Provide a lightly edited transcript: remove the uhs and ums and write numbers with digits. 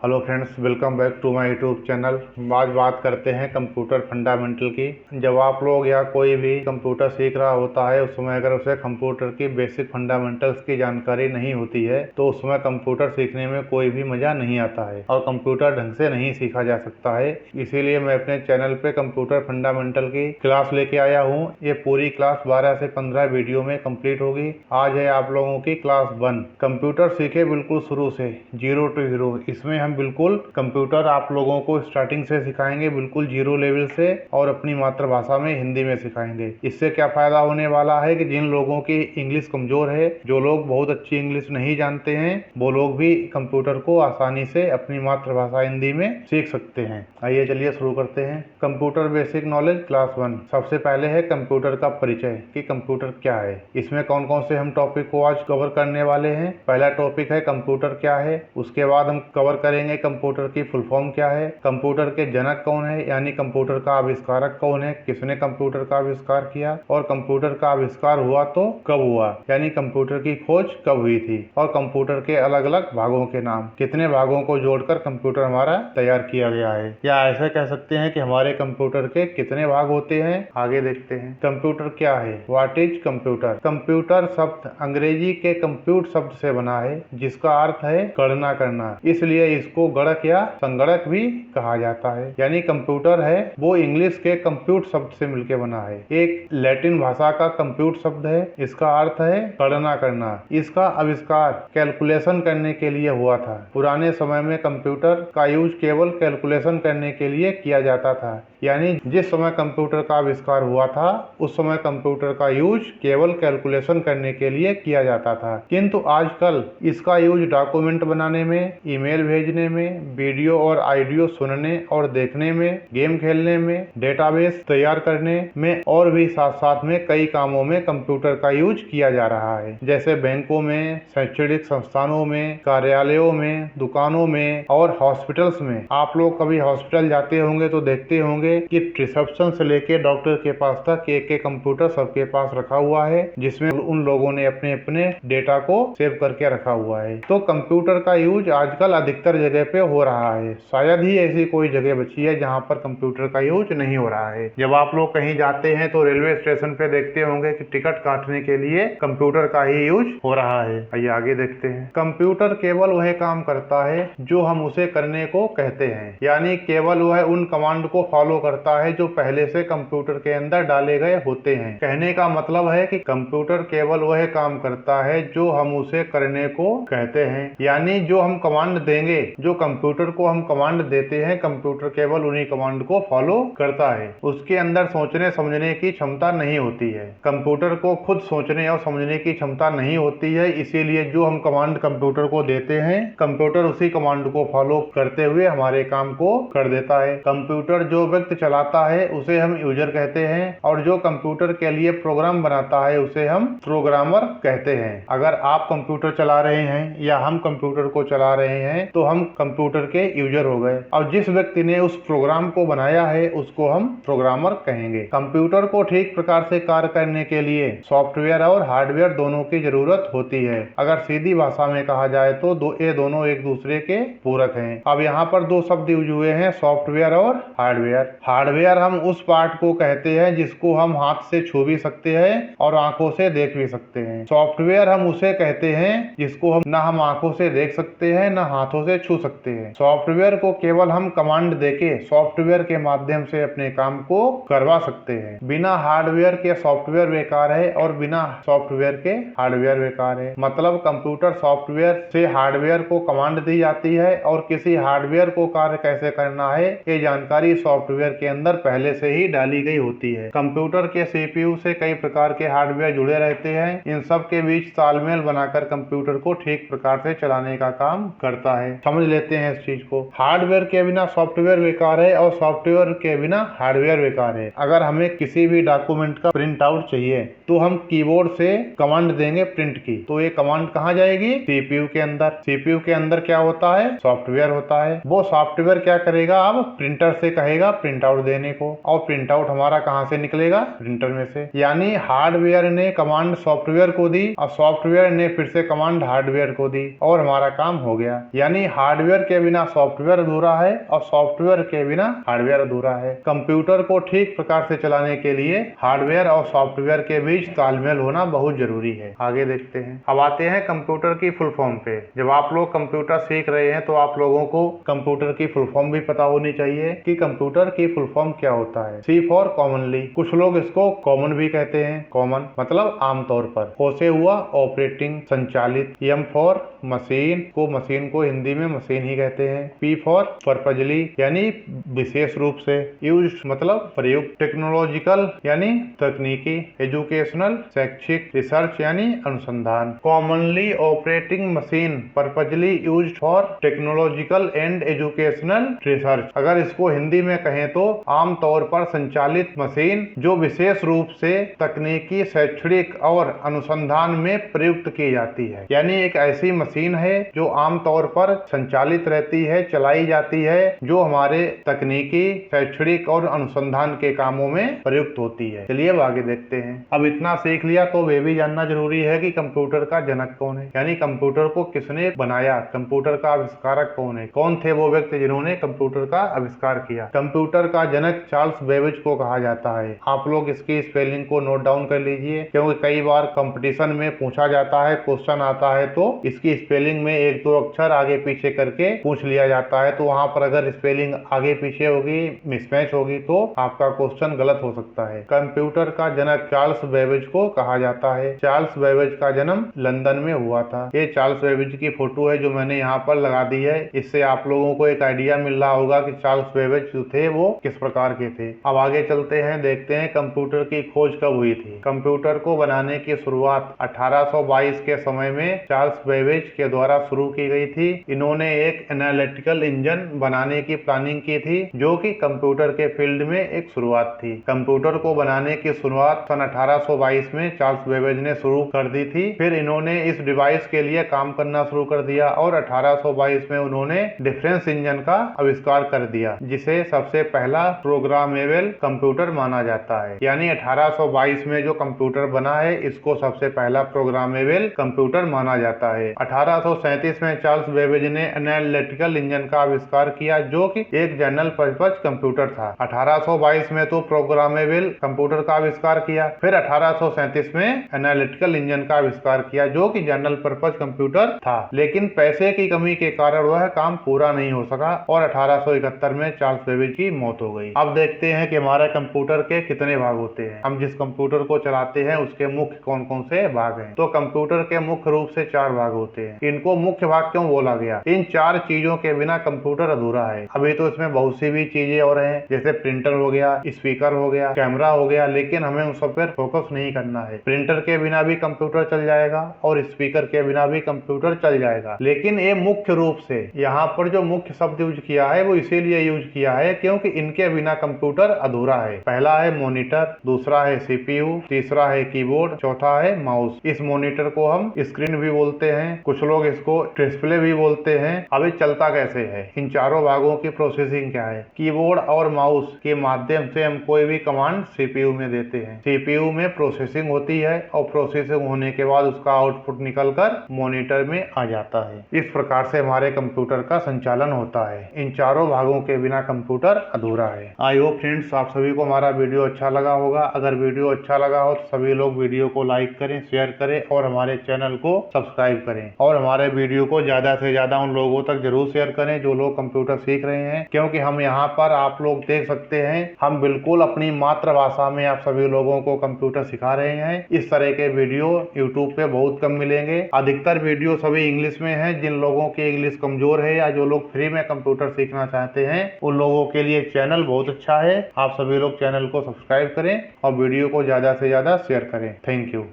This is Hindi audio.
Hello friends, welcome back to my YouTube channel. आज बात करते हैं कंप्यूटर फंडामेंटल की। जब आप लोग या कोई भी कंप्यूटर सीख रहा होता है उस समय अगर उसे कंप्यूटर की बेसिक फंडामेंटल्स की जानकारी नहीं होती है तो उस समय कंप्यूटर सीखने में कोई भी मज़ा नहीं आता है और कंप्यूटर ढंग से नहीं सीखा जा सकता है। इसीलिए मैं अपने चैनल पे कंप्यूटर फंडामेंटल की क्लास लेके आया हूँ। ये पूरी क्लास 12 से 15 वीडियो में कंप्लीट होगी। आज है आप लोगों की क्लास 1, कंप्यूटर सीखे बिल्कुल शुरू से, जीरो टू हीरो। इसमें हम बिल्कुल कंप्यूटर आप लोगों को स्टार्टिंग से सिखाएंगे, बिल्कुल जीरो लेवल से, और अपनी मातृभाषा में हिंदी में सिखाएंगे। इससे क्या फायदा होने वाला है कि जिन लोगों की इंग्लिश कमजोर है, जो लोग बहुत अच्छी इंग्लिश नहीं जानते हैं, वो लोग भी कंप्यूटर को आसानी से अपनी मातृभाषा हिंदी में सीख सकते हैं। आइए चलिए शुरू करते हैं। Computer basic knowledge class 1। सबसे पहले है कंप्यूटर का परिचय कि कंप्यूटर क्या है। इसमें कौन कौन से हम टॉपिक को आज कवर करने वाले हैं। पहला टॉपिक है कंप्यूटर क्या है। उसके बाद हम कवर करेंगे कंप्यूटर की फुल फॉर्म क्या है, कंप्यूटर के जनक कौन है, यानी कंप्यूटर का आविष्कारक कौन है, किसने कंप्यूटर का आविष्कार किया, और कंप्यूटर का आविष्कार हुआ तो कब हुआ, यानी कंप्यूटर की खोज कब हुई थी, और कंप्यूटर के अलग अलग भागों के नाम, कितने भागों को जोड़कर कंप्यूटर हमारा तैयार किया गया है, या ऐसे कह सकते हैं कि हमारे कंप्यूटर के कितने भाग होते हैं। आगे देखते हैं। कंप्यूटर क्या है, व्हाट इज कंप्यूटर। कंप्यूटर शब्द अंग्रेजी के कंप्यूट शब्द से बना है, जिसका अर्थ है गणना करना, इसलिए इसको गणक या संगणक भी कहा जाता है। यानी कंप्यूटर है वो इंग्लिश के कंप्यूट शब्द से मिलकर बना है। एक लैटिन भाषा का कंप्यूट शब्द है, इसका अर्थ है गणना करना। इसका आविष्कार कैलकुलेशन करने के लिए हुआ था। पुराने समय में कंप्यूटर का यूज केवल कैलकुलेशन करने के लिए किया जाता था, यानी जिस समय कंप्यूटर का आविष्कार हुआ था उस समय कंप्यूटर का यूज केवल कैलकुलेशन करने के लिए किया जाता था। किंतु आजकल इसका यूज डॉक्यूमेंट बनाने में, ईमेल भेजने में, वीडियो और ऑडियो सुनने और देखने में, गेम खेलने में, डेटाबेस तैयार करने में और भी साथ साथ में कई कामों में कंप्यूटर का यूज किया जा रहा है। जैसे बैंकों में, शैक्षणिक संस्थानों में, कार्यालयों में, दुकानों में और हॉस्पिटल्स में। आप लोग कभी हॉस्पिटल जाते होंगे तो देखते होंगे कि रिसेप्शन से लेके डॉक्टर के पास तक एक कंप्यूटर सबके पास रखा हुआ है, जिसमें उन लोगों ने अपने अपने डेटा को सेव करके रखा हुआ है। तो कंप्यूटर का यूज आजकल अधिकतर जगह पे हो रहा है। शायद ही ऐसी कोई जगह बची है जहाँ पर कंप्यूटर का यूज नहीं हो रहा है। जब आप लोग कहीं जाते हैं तो रेलवे स्टेशन पे देखते होंगे कि टिकट काटने के लिए कंप्यूटर का ही यूज हो रहा है। आइए आगे देखते हैं। कंप्यूटर केवल वह काम करता है जो हम उसे करने को कहते हैं, यानी केवल वह उन कमांड को फॉलो करता है जो पहले से कंप्यूटर के अंदर डाले गए होते हैं। कहने का मतलब है कि कंप्यूटर केवल वह काम करता है जो हम उसे करने को कहते हैं, यानी जो हम कमांड देंगे, जो कंप्यूटर को हम कमांड देते हैं, कंप्यूटर केवल उन्हीं कमांड को फॉलो करता है। उसके अंदर सोचने समझने की क्षमता नहीं होती है। कंप्यूटर को खुद सोचने और समझने की क्षमता नहीं होती है, इसीलिए जो हम कमांड कंप्यूटर को देते हैं, कंप्यूटर उसी कमांड को फॉलो करते हुए हमारे काम को कर देता है। कंप्यूटर जो व्यक्ति चलाता है उसे हम यूजर कहते हैं, और जो कंप्यूटर के लिए प्रोग्राम बनाता है उसे हम प्रोग्रामर कहते हैं। अगर आप कंप्यूटर चला रहे हैं या हम कंप्यूटर को चला रहे हैं तो हम कंप्यूटर के यूजर हो गए, और जिस व्यक्ति ने उस प्रोग्राम को बनाया है उसको हम प्रोग्रामर कहेंगे। कंप्यूटर को ठीक प्रकार से कार्य करने के लिए सॉफ्टवेयर और हार्डवेयर दोनों की जरूरत होती है। अगर सीधी भाषा में कहा जाए तो ये दोनों एक दूसरे के पूरक हैं। अब यहाँ पर दो शब्द यूज हुए हैं, सॉफ्टवेयर और हार्डवेयर। हार्डवेयर हम उस पार्ट को कहते हैं जिसको हम हाथ से छू भी सकते हैं और आंखों से देख भी सकते हैं। सॉफ्टवेयर हम उसे कहते हैं जिसको हम हम आंखों से देख सकते हैं, ना हाथों से छू सकते हैं। सॉफ्टवेयर को केवल हम कमांड देके सॉफ्टवेयर के माध्यम से अपने काम को करवा सकते हैं। बिना हार्डवेयर के सॉफ्टवेयर बेकार है और बिना सॉफ्टवेयर के हार्डवेयर बेकार है। मतलब कंप्यूटर सॉफ्टवेयर से हार्डवेयर को कमांड दी जाती है, और किसी हार्डवेयर को कार्य कैसे करना है ये जानकारी सॉफ्टवेयर के अंदर पहले से ही डाली गई होती है। कंप्यूटर के सीपीयू से कई प्रकार के हार्डवेयर जुड़े रहते हैं। इन सब के बीच तालमेल बनाकर कंप्यूटर को ठीक प्रकार से चलाने का काम करता है। समझ लेते हैं इस चीज को। हार्डवेयर के बिना सॉफ्टवेयर बेकार है और सॉफ्टवेयर के बिना हार्डवेयर बेकार है। अगर हमें किसी भी डॉक्यूमेंट का प्रिंट आउट चाहिए तो हम कीबोर्ड से कमांड देंगे प्रिंट की, तो ये कमांड कहाँ जाएगी, सीपीयू के अंदर। सीपीयू के अंदर क्या होता है, सॉफ्टवेयर होता है। वो सॉफ्टवेयर क्या करेगा, अब प्रिंटर से कहेगा प्रिंट प्रिंट आउट देने को, और प्रिंट आउट हमारा कहाँ से निकलेगा, प्रिंटर में से। यानी हार्डवेयर ने कमांड सॉफ्टवेयर को दी और सॉफ्टवेयर ने फिर से कमांड हार्डवेयर को दी और हमारा काम हो गया। यानी हार्डवेयर के बिना सॉफ्टवेयर अधूरा है और सॉफ्टवेयर के बिना हार्डवेयर अधूरा है। कंप्यूटर को ठीक प्रकार से चलाने के लिए हार्डवेयर और सॉफ्टवेयर के बीच तालमेल होना बहुत जरूरी है। आगे देखते हैं। अब आते हैं कंप्यूटर की फुल फॉर्म पे। जब आप लोग कंप्यूटर सीख रहे हैं तो आप लोगों को कंप्यूटर की फुल फॉर्म भी पता होनी चाहिए कि कंप्यूटर की फुल फॉर्म क्या होता है। सी फॉर कॉमनली, कुछ लोग इसको कॉमन भी कहते हैं। कॉमन मतलब आमतौर पर। ओ से हुआ ऑपरेटिंग, संचालित। एम फॉर मशीन को हिंदी में मशीन ही कहते हैं। पी फॉर पर्पजली यानी विशेष रूप से। यूज मतलब प्रयुक्त। टेक्नोलॉजिकल यानी तकनीकी। एजुकेशनल शैक्षिक। रिसर्च यानी अनुसंधान। Commonly operating machine purposely used for technological and educational research. अगर इसको हिंदी में कहें तो आमतौर पर संचालित मशीन जो विशेष रूप से तकनीकी, शैक्षणिक और अनुसंधान में प्रयुक्त की जाती है। यानी एक ऐसी मशीन है जो आमतौर पर संचालित रहती है, चलाई जाती है, जो हमारे तकनीकी, शैक्षणिक और अनुसंधान के कामों में प्रयुक्त होती है। चलिए अब आगे देखते हैं। अब इतना सीख लिया तो वे भी जानना जरूरी है कि कंप्यूटर का जनक कौन है, यानी कंप्यूटर को किसने बनाया, कंप्यूटर का आविष्कारक कौन है, कौन थे वो व्यक्ति जिन्होंने कंप्यूटर का आविष्कार किया। कंप्यूटर का जनक चार्ल्स बेबेज को कहा जाता है। आप लोग इसकी स्पेलिंग को नोट डाउन कर लीजिए, क्योंकि कई बार कंपटीशन में पूछा जाता है, क्वेश्चन आता है तो इसकी स्पेलिंग में एक दो अक्षर आगे पीछे करके पूछ लिया जाता है। तो वहां पर अगर स्पेलिंग आगे पीछे होगी, मिसमैच होगी तो आपका क्वेश्चन गलत हो सकता है। कंप्यूटर का जनक चार्ल्स बेबेज को कहा जाता है। चार्ल्स बेबेज का जन्म लंदन में हुआ था। ये चार्ल्स बेबेज की फोटो है जो मैंने यहाँ पर लगा दी है। इससे आप लोगों को एक आइडिया मिल रहा होगा कि चार्ल्स बेबेज जो थे वो किस प्रकार के थे। अब आगे चलते हैं, देखते हैं कंप्यूटर की खोज कब हुई थी। कंप्यूटर को बनाने की शुरुआत 1822 के समय में चार्ल्स बेबेज के द्वारा शुरू की गई थी। इन्होंने एक एनालिटिकल इंजन बनाने की प्लानिंग की थी, जो कि कंप्यूटर के फील्ड में एक शुरुआत थी। कंप्यूटर को बनाने की शुरुआत सन 1822 में चार्ल्स बेबेज ने शुरू कर दी थी। फिर इन्होंने इस डिवाइस के लिए काम करना शुरू कर दिया और 1822 में उन्होंने डिफरेंस इंजन का आविष्कार कर दिया, जिसे सबसे पहला प्रोग्रामेबल कंप्यूटर माना जाता है। यानी 1822 में जो कंप्यूटर बना है इसको सबसे पहला प्रोग्रामेबल कंप्यूटर माना जाता है। 1837 में चार्ल्स बेबेज ने एनालिटिकल इंजन का आविष्कार किया, जो कि एक जनरल पर्पज कंप्यूटर था। 1822 में तो प्रोग्रामेबल कंप्यूटर का आविष्कार किया, फिर 1837 में एनालिटिकल इंजन का आविष्कार किया, जो कि जनरल पर्पज कंप्यूटर था। लेकिन पैसे की कमी के कारण वह काम पूरा नहीं हो सका और 1871 में चार्ल्स बेबेज की मौत हो गई। अब देखते हैं कि हमारे कंप्यूटर के कितने भाग होते हैं। हम जिस कंप्यूटर को चलाते हैं उसके मुख्य कौन कौन से भाग हैं। तो कंप्यूटर के मुख्य रूप से 4 भाग होते हैं। इनको मुख्य भाग क्यों बोला गया? इन 4 चीजों के बिना कंप्यूटर अधूरा है। अभी तो इसमें बहुत सी भी चीजें और हैं, जैसे प्रिंटर हो गया, स्पीकर हो गया, कैमरा हो गया, लेकिन हमें उन सब पर फोकस नहीं करना है। प्रिंटर के बिना भी कंप्यूटर चल जाएगा और स्पीकर के बिना भी कंप्यूटर चल जाएगा, लेकिन ये मुख्य रूप से यहाँ पर जो मुख्य शब्द यूज किया है वो इसीलिए यूज किया है क्योंकि इनके बिना कंप्यूटर अधूरा है। पहला है मॉनिटर, दूसरा है सीपीयू, तीसरा है कीबोर्ड, चौथा है माउस। इस मॉनिटर को हम स्क्रीन भी बोलते हैं, कुछ लोग इसको डिस्प्ले भी बोलते हैं। अब ये चलता कैसे है? इन चारों भागों की प्रोसेसिंग क्या है? कीबोर्ड और माउस के माध्यम से हम कोई भी कमांड सीपीयू में देते हैं। सीपीयू में प्रोसेसिंग होती है और प्रोसेसिंग होने के बाद उसका आउटपुट निकलकर मॉनिटर में आ जाता है। इस प्रकार से हमारे कंप्यूटर का संचालन होता है। इन चारों भागों के बिना कंप्यूटर अधूरा है। आई होप फ्रेंड्स आप सभी को हमारा वीडियो अच्छा लगा होगा। अगर वीडियो अच्छा लगा हो तो सभी लोग वीडियो को लाइक करें, शेयर करें और हमारे चैनल को सब्सक्राइब करें और हमारे वीडियो को ज्यादा से ज्यादा उन लोगों तक जरूर शेयर करें जो लोग कंप्यूटर सीख रहे हैं, क्योंकि हम यहाँ पर आप लोग देख सकते हैं हम बिल्कुल अपनी मातृभाषा में आप सभी लोगों को कंप्यूटर सिखा रहे हैं। इस तरह के वीडियो यूट्यूब पे बहुत कम मिलेंगे। अधिकतर वीडियो सभी इंग्लिश में है। जिन लोगों की इंग्लिश कमजोर है या जो लोग फ्री में कंप्यूटर सीखना चाहते हैं उन लोगों के लिए चैनल बहुत अच्छा है। आप सभी लोग चैनल को सब्सक्राइब करें और वीडियो को ज्यादा से ज्यादा शेयर करें। Thank you.